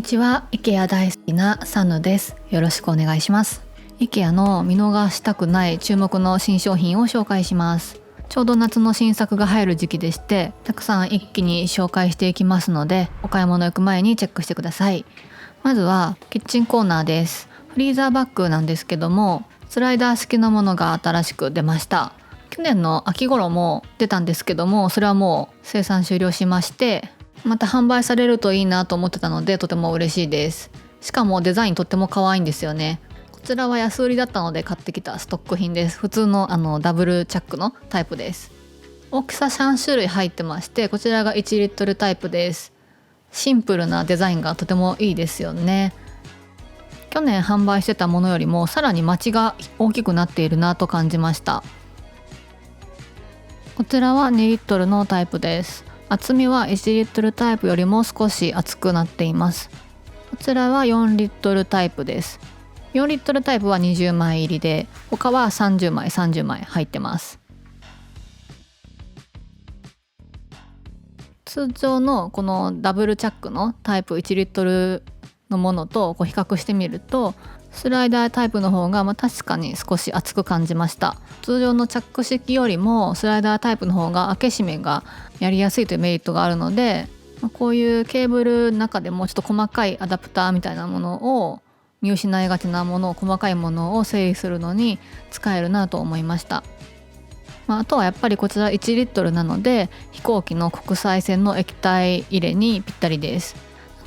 にちは。 IKEA 大好きなサヌです。よろしくお願いします。 IKEA の見逃したくない注目の新商品を紹介します。ちょうど夏の新作が入る時期でして、たくさん一気に紹介していきますので、お買い物行く前にチェックしてください。まずはキッチンコーナーです。フリーザーバッグなんですけども、スライダー式のものが新しく出ました。去年の秋頃も出たんですけども、それはもう生産終了しまして、また販売されるといいなと思ってたので、とても嬉しいです。しかもデザインとっても可愛いんですよね。こちらは安売りだったので買ってきたストック品です。普通のダブルチャックのタイプです。大きさ3種類入ってまして、こちらが1リットルタイプです。シンプルなデザインがとてもいいですよね。去年販売してたものよりもさらに町が大きくなっているなと感じました。こちらは2リットルのタイプです。厚みは1リットルタイプよりも少し厚くなっています。こちらは4リットルタイプです。4リットルタイプは20枚入りで、他は30枚30枚入ってます。通常のこのダブルチャックのタイプ1リットルのものと比較してみると、スライダータイプの方が確かに少し厚く感じました。通常のチャック式よりもスライダータイプの方が開け閉めがやりやすいというメリットがあるので、こういうケーブルの中でもちょっと細かいアダプターみたいなものを、見失いがちなものを、細かいものを整理するのに使えるなと思いました。あとはやっぱりこちら1リットルなので、飛行機の国際線の液体入れにぴったりです。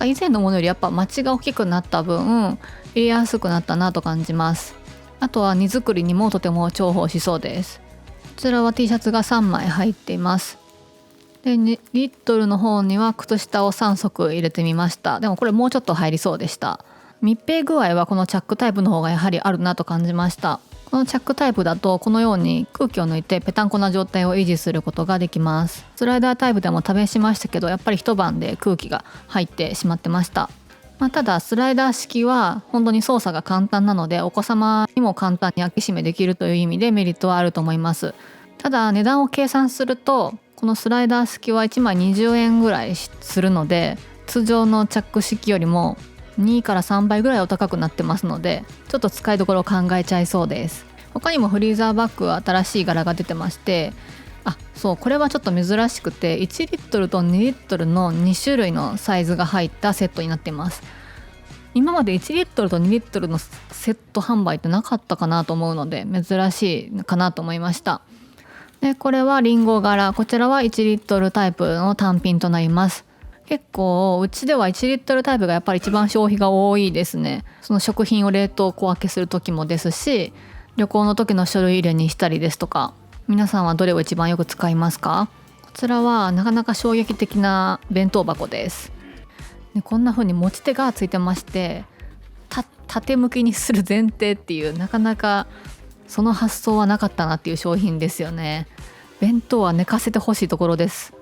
以前のものよりやっぱ町が大きくなった分入れやすくなったなと感じます。あとは荷造りにもとても重宝しそうです。こちらは T シャツが3枚入っています。で2リットルの方には靴下を3足入れてみました。でもこれもうちょっと入りそうでした。密閉具合はこのチャックタイプの方がやはりあるなと感じました。このチャックタイプだとこのように空気を抜いてぺたんこな状態を維持することができます。スライダータイプでも試しましたけど、やっぱり一晩で空気が入ってしまってました。ただスライダー式は本当に操作が簡単なので、お子様にも簡単に開け閉めできるという意味でメリットはあると思います。ただ値段を計算すると、このスライダー式は1枚20円ぐらいするので、通常のチャック式よりも2から3倍ぐらいお高くなってますので、ちょっと使いどころを考えちゃいそうです。他にもフリーザーバッグは新しい柄が出てまして、これはちょっと珍しくて、1リットルと2リットルの2種類のサイズが入ったセットになっています。今まで1リットルと2リットルのセット販売ってなかったかなと思うので、珍しいかなと思いました。でこれはリンゴ柄、こちらは1リットルタイプの単品となります。結構うちでは1リットルタイプがやっぱり一番消費が多いですね。その食品を冷凍小分けする時もですし、旅行の時の書類入れにしたりですとか。皆さんはどれを一番よく使いますか？こちらはなかなか衝撃的な弁当箱です。でこんな風に持ち手がついてまして、縦向きにする前提っていう、なかなかその発想はなかったなっていう商品ですよね。弁当は寝かせてほしいところです。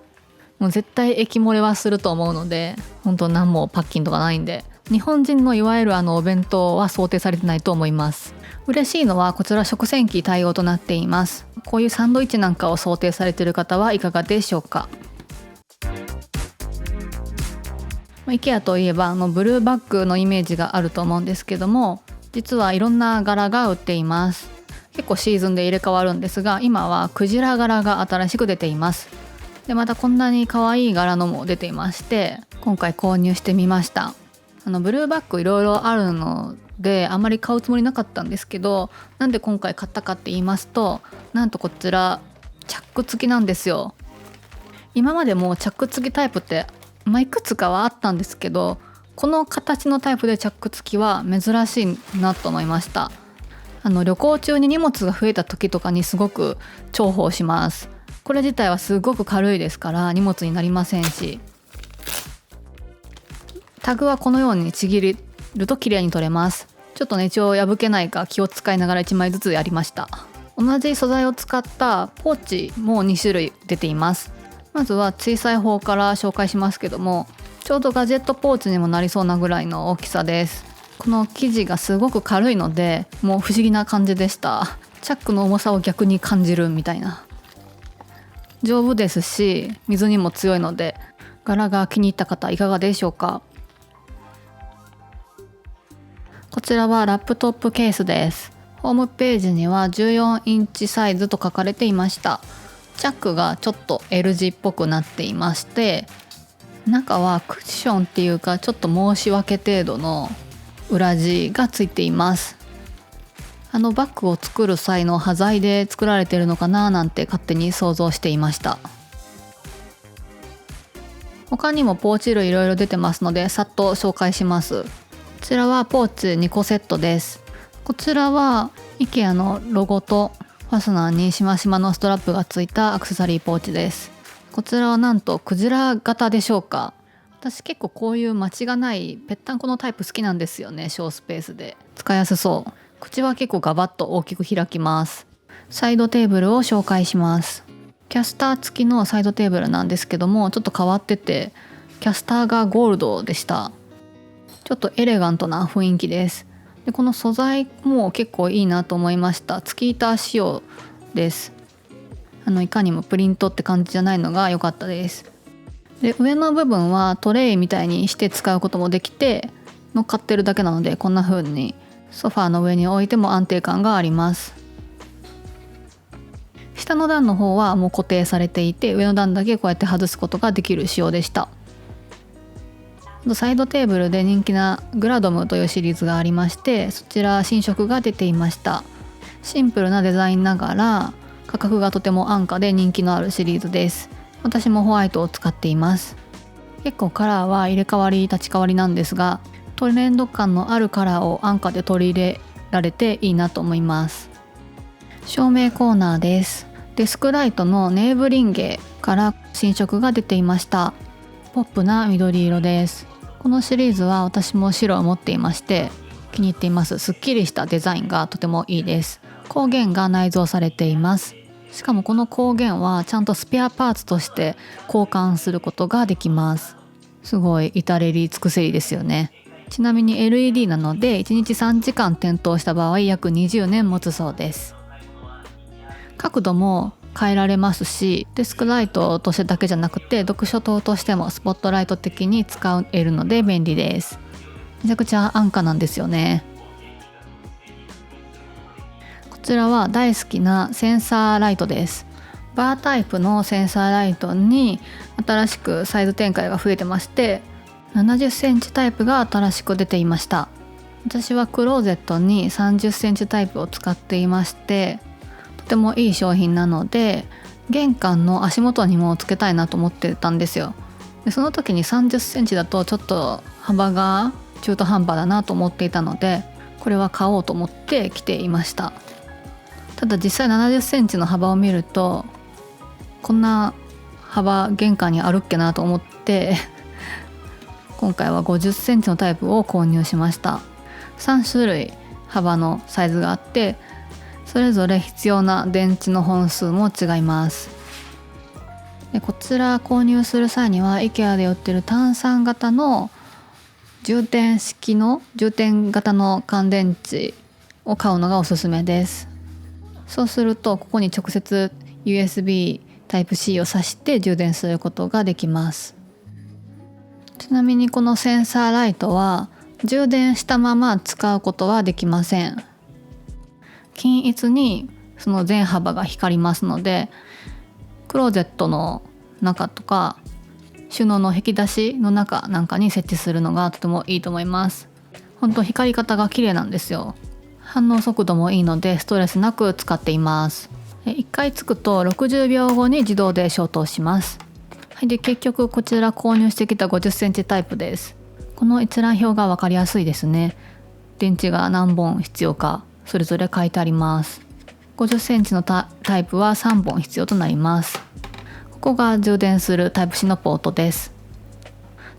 もう絶対液漏れはすると思うので、本当何もパッキンとかないんで、日本人のいわゆるお弁当は想定されてないと思います。嬉しいのはこちら食洗機対応となっています。こういうサンドイッチなんかを想定されている方はいかがでしょうか。IKEA といえばブルーバッグのイメージがあると思うんですけども、実はいろんな柄が売っています。結構シーズンで入れ替わるんですが、今はクジラ柄が新しく出ています。でまたこんなに可愛い柄のも出ていまして、今回購入してみました。ブルーバッグいろいろあるのであまり買うつもりなかったんですけど、なんで今回買ったかって言いますと、なんとこちらチャック付きなんですよ。今までもチャック付きタイプっていくつかはあったんですけど、この形のタイプでチャック付きは珍しいなと思いました。旅行中に荷物が増えた時とかにすごく重宝します。これ自体はすごく軽いですから荷物になりませんし、タグはこのようにちぎると綺麗に取れます。ちょっと一応破けないか気を使いながら1枚ずつやりました。同じ素材を使ったポーチも2種類出ています。まずは小さい方から紹介しますけども、ちょうどガジェットポーチにもなりそうなぐらいの大きさです。この生地がすごく軽いので、もう不思議な感じでした。チャックの重さを逆に感じるみたいな。丈夫ですし水にも強いので、柄が気に入った方いかがでしょうか。こちらはラップトップケースです。ホームページには14インチサイズと書かれていました。チャックがちょっと L 字っぽくなっていまして、中はクッションっていうかちょっと申し訳程度の裏地がついています。バッグを作る際の端材で作られているのかななんて勝手に想像していました。他にもポーチ類いろいろ出てますのでさっと紹介します。こちらはポーチ2個セットです。こちらは IKEA のロゴとファスナーにしましまのストラップがついたアクセサリーポーチです。こちらはなんとクジラ型でしょうか。私結構こういう間違がないぺったんこのタイプ好きなんですよね。小スペースで使いやすそう。口は結構ガバッと大きく開きます。サイドテーブルを紹介します。キャスター付きのサイドテーブルなんですけども、ちょっと変わっててキャスターがゴールドでした。ちょっとエレガントな雰囲気です。でこの素材も結構いいなと思いました。ツキーター仕様です。いかにもプリントって感じじゃないのが良かったです。で上の部分はトレイみたいにして使うこともできて、乗っかってるだけなのでこんな風にソファーの上に置いても安定感があります。下の段の方はもう固定されていて、上の段だけこうやって外すことができる仕様でした。サイドテーブルで人気なグラドムというシリーズがありまして、そちら新色が出ていました。シンプルなデザインながら価格がとても安価で人気のあるシリーズです。私もホワイトを使っています。結構カラーは入れ替わり立ち替わりなんですが、トレンド感のあるカラーを安価で取り入れられていいなと思います。照明コーナーです。デスクライトのネーブリンゲから新色が出ていました。ポップな緑色です。このシリーズは私も白を持っていまして気に入っています。すっきりしたデザインがとてもいいです。光源が内蔵されています。しかもこの光源はちゃんとスペアパーツとして交換することができます。すごい至れり尽くせりですよね。ちなみに LED なので1日3時間点灯した場合約20年持つそうです。角度も変えられますし、デスクライトとしてだけじゃなくて読書灯としてもスポットライト的に使えるので便利です。めちゃくちゃ安価なんですよね。こちらは大好きなセンサーライトです。バータイプのセンサーライトに新しくサイズ展開が増えてまして、70センチタイプが新しく出ていました。私はクローゼットに30センチタイプを使っていまして、とてもいい商品なので玄関の足元にもつけたいなと思ってたんですよ。でその時に30センチだとちょっと幅が中途半端だなと思っていたので、これは買おうと思って来ていました。ただ実際70センチの幅を見るとこんな幅玄関にあるっけなと思って今回は50センチのタイプを購入しました。3種類幅のサイズがあって、それぞれ必要な電池の本数も違います。でこちら購入する際には IKEA で売ってる単3型の充電式の充電型の乾電池を買うのがおすすめです。そうするとここに直接 USB Type-C を挿して充電することができます。ちなみにこのセンサーライトは充電したまま使うことはできません。均一にその全幅が光りますので、クローゼットの中とか収納の引き出しの中なんかに設置するのがとてもいいと思います。本当光り方が綺麗なんですよ。反応速度もいいのでストレスなく使っています。1回つくと60秒後に自動で消灯します。で結局こちら購入してきた50センチタイプです。この一覧表が分かりやすいですね。電池が何本必要かそれぞれ書いてあります。50センチのタイプは3本必要となります。ここが充電するタイプ C のポートです。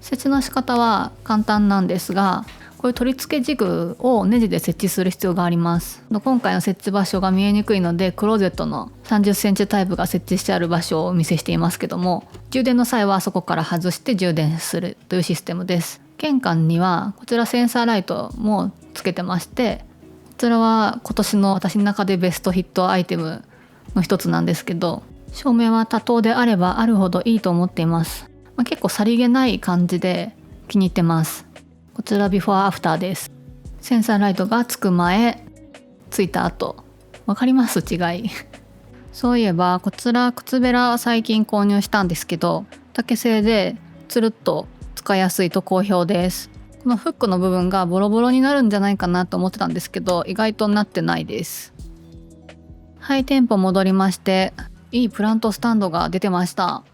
設置の仕方は簡単なんですが、こういう取り付けジグをネジで設置する必要があります。今回の設置場所が見えにくいのでクローゼットの30センチタイプが設置してある場所をお見せしていますけども、充電の際はそこから外して充電するというシステムです。玄関にはこちらセンサーライトもつけてまして、こちらは今年の私の中でベストヒットアイテムの一つなんですけど、照明は多灯であればあるほどいいと思っています。結構さりげない感じで気に入ってます。こちらビフォーアフターです。センサーライトがつく前、ついた後、わかります違いそういえばこちら靴べら最近購入したんですけど、竹製でつるっと使いやすいと好評です。このフックの部分がボロボロになるんじゃないかなと思ってたんですけど、意外となってないです。はい、店舗戻りまして、いいプラントスタンドが出てました。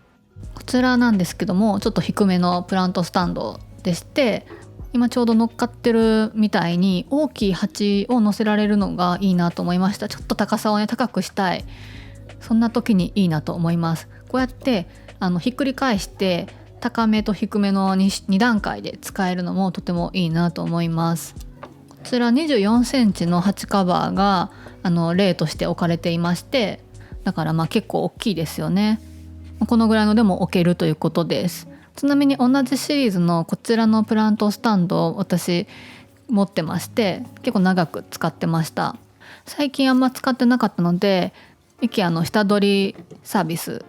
こちらなんですけども、ちょっと低めのプラントスタンドでして、今ちょうど乗っかってるみたいに大きい鉢を乗せられるのがいいなと思いました。ちょっと高さをね高くしたい、そんな時にいいなと思います。こうやってひっくり返して高めと低めの 2段階で使えるのもとてもいいなと思います。こちら24センチの鉢カバーが例として置かれていまして、だから結構大きいですよね。このぐらいのでも置けるということです。ちなみに同じシリーズのこちらのプラントスタンドを私持ってまして、結構長く使ってました。最近あんま使ってなかったので、IKEA の下取りサービス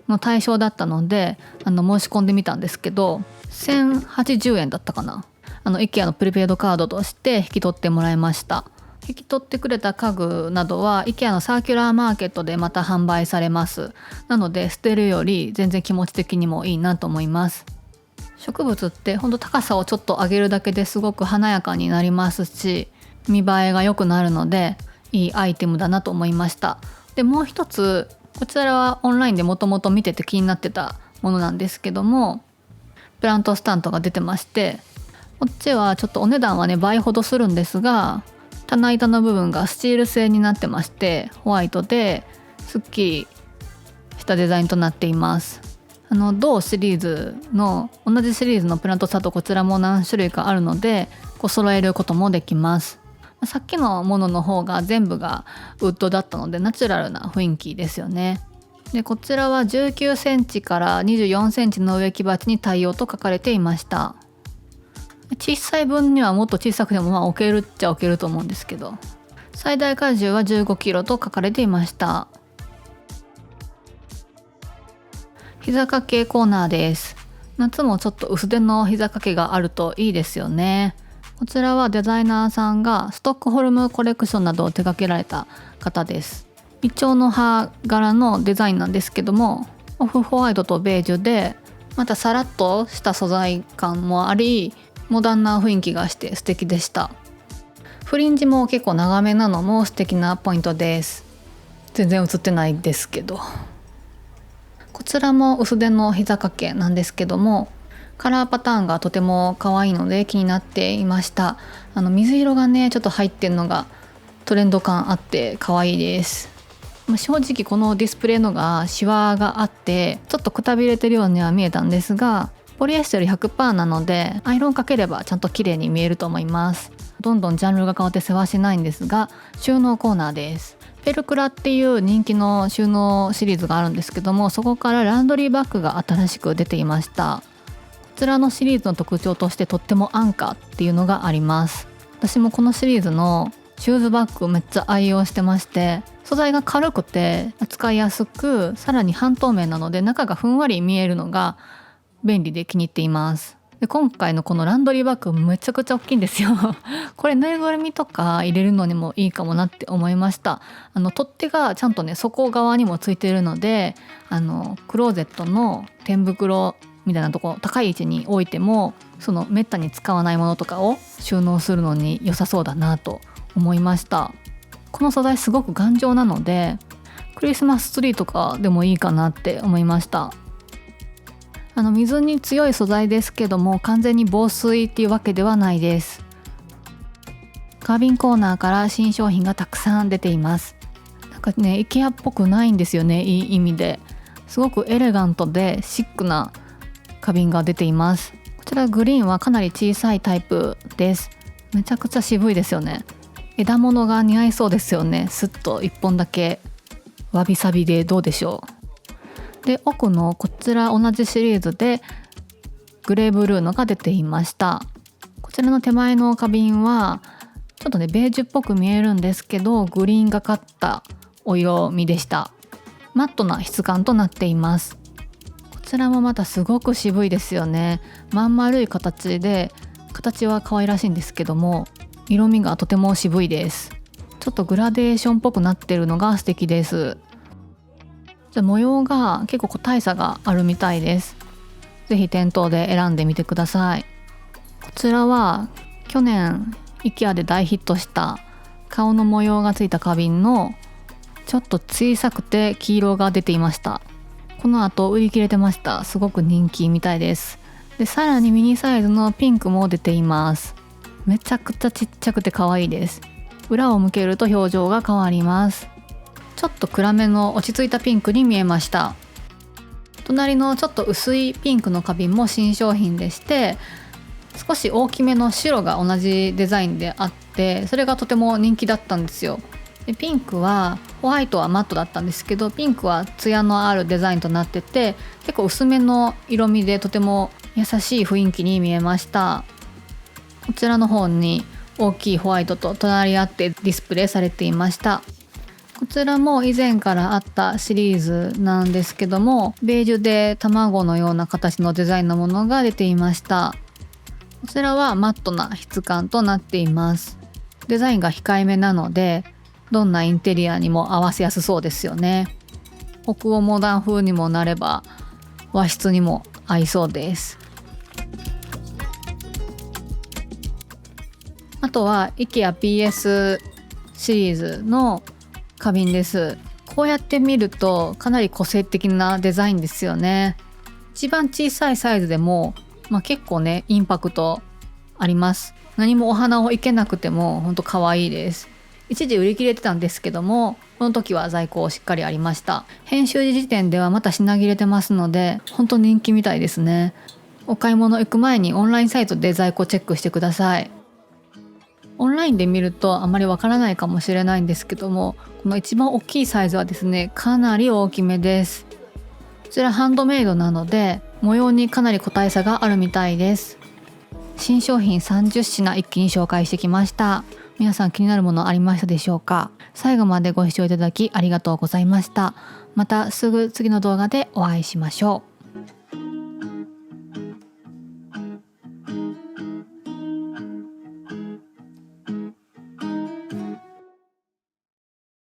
の対象だったので申し込んでみたんですけど、1080円だったかな。IKEA のプリペイドカードとして引き取ってもらいました。引き取ってくれた家具などは IKEA のサーキュラーマーケットでまた販売されます。なので捨てるより全然気持ち的にもいいなと思います。植物ってほんと高さをちょっと上げるだけですごく華やかになりますし、見栄えが良くなるのでいいアイテムだなと思いました。でもう一つ、こちらはオンラインでもともと見てて気になってたものなんですけども、プラントスタンドが出てまして、こっちはちょっとお値段はね倍ほどするんですが、棚板の部分がスチール製になってまして、ホワイトですっきりしたデザインとなっています。同シリーズの同じシリーズのプラントスタンド、こちらも何種類かあるので揃えることもできます。さっきのものの方が全部がウッドだったのでナチュラルな雰囲気ですよね。でこちらは19センチから24センチの植木鉢に対応と書かれていました。小さい分にはもっと小さくても置けるっちゃ置けると思うんですけど、最大荷重は15キロと書かれていました。膝掛けコーナーです。夏もちょっと薄手の膝掛けがあるといいですよね。こちらはデザイナーさんがストックホルムコレクションなどを手掛けられた方です。イチョウの葉柄のデザインなんですけども、オフホワイトとベージュでまたさらっとした素材感もあり、モダンな雰囲気がして素敵でした。フリンジも結構長めなのも素敵なポイントです。全然映ってないですけど、こちらも薄手の膝掛けなんですけども、カラーパターンがとても可愛いので気になっていました。水色がねちょっと入ってるのがトレンド感あって可愛いです。正直このディスプレイのがシワがあってちょっとくたびれてるようには見えたんですが、ポリエステル 100% なのでアイロンかければちゃんと綺麗に見えると思います。どんどんジャンルが変わって世話しないんですが、収納コーナーです。ペルクラっていう人気の収納シリーズがあるんですけども、そこからランドリーバッグが新しく出ていました。こちらのシリーズの特徴としてとっても安価っていうのがあります。私もこのシリーズのシューズバッグめっちゃ愛用してまして、素材が軽くて使いやすく、さらに半透明なので中がふんわり見えるのが便利で気に入っています。で今回のこのランドリーバッグめちゃくちゃ大きいんですよこれぬいぐるみとか入れるのにもいいかもなって思いました。取っ手がちゃんとね底側にもついているので、クローゼットの天袋みたいなところ高い位置に置いても、そのめったに使わないものとかを収納するのに良さそうだなと思いました。この素材すごく頑丈なのでクリスマスツリーとかでもいいかなって思いました。水に強い素材ですけども完全に防水っていうわけではないです。カービンコーナーから新商品がたくさん出ています。なんかね IKEA っぽくないんですよね、いい意味で。すごくエレガントでシックな花瓶が出ています。こちらグリーンはかなり小さいタイプです。めちゃくちゃ渋いですよね。枝物が似合いそうですよね。スッと1本だけわびさびでどうでしょう。で奥のこちら同じシリーズでグレーブルーのが出ていました。こちらの手前の花瓶はちょっとねベージュっぽく見えるんですけど、グリーンがかったお色味でした。マットな質感となっています。こちらもまたすごく渋いですよね。まん丸い形で、形は可愛らしいんですけども、色味がとても渋いです。ちょっとグラデーションっぽくなってるのが素敵です。じゃ模様が結構個体差があるみたいです。ぜひ店頭で選んでみてください。こちらは去年 IKEA で大ヒットした顔の模様がついた花瓶のちょっと小さくて黄色が出ていました。この後売り切れてました。すごく人気みたいです。でさらにミニサイズのピンクも出ています。めちゃくちゃちっちゃくて可愛いです。裏を向けると表情が変わります。ちょっと暗めの落ち着いたピンクに見えました。隣のちょっと薄いピンクの花瓶も新商品でして、少し大きめの白が同じデザインであって、それがとても人気だったんですよ。でピンクはホワイトはマットだったんですけど、ピンクはツヤのあるデザインとなってて、結構薄めの色味でとても優しい雰囲気に見えました。こちらの方に大きいホワイトと隣り合ってディスプレイされていました。こちらも以前からあったシリーズなんですけども、ベージュで卵のような形のデザインのものが出ていました。こちらはマットな質感となっています。デザインが控えめなので、どんなインテリアにも合わせやすそうですよね。北欧モダン風にもなれば和室にも合いそうです。あとは IKEA PS シリーズの花瓶です。こうやって見るとかなり個性的なデザインですよね。一番小さいサイズでも、結構ねインパクトあります。何もお花を生けなくてもほんと可愛いです。一時売り切れてたんですけども、この時は在庫しっかりありました。編集時点ではまた品切れてますので、本当人気みたいですね。お買い物行く前にオンラインサイトで在庫チェックしてください。オンラインで見るとあまりわからないかもしれないんですけども、この一番大きいサイズはですね、かなり大きめです。こちらハンドメイドなので模様にかなり個体差があるみたいです。新商品30品一気に紹介してきました。皆さん気になるものありましたでしょうか？最後までご視聴いただきありがとうございました。またすぐ次の動画でお会いしましょう。